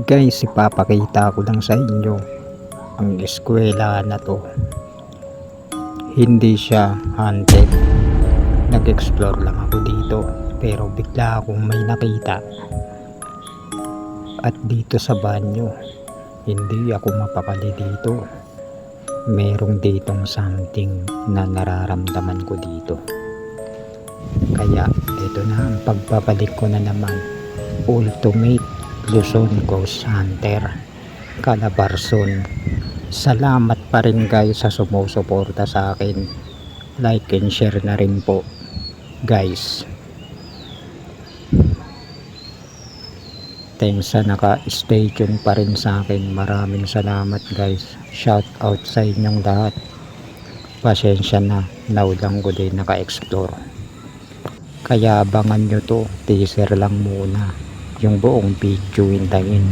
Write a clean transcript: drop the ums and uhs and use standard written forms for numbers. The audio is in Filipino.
Guys, ipapakita ko lang sa inyo ang eskwela na to. Hindi siya haunted. Nag-explore lang ako dito, pero bigla akong may nakita. At dito sa banyo, hindi ako mapakali dito. Merong ditong something na nararamdaman ko dito. Kaya ito na ang pagbabalik ko na naman. Ultimate Luzon Ghost Hunter Calabarzon. Salamat pa rin guys sa sumusuporta sa akin. Like and share na rin po guys. Thanks sa naka-stay tune pa rin sa akin. Maraming salamat guys. Shout out sa inyong lahat. Pasensya na, now lang ko din naka-explore. Kaya abangan nyo to, teaser lang muna. Yung buong video hintayin.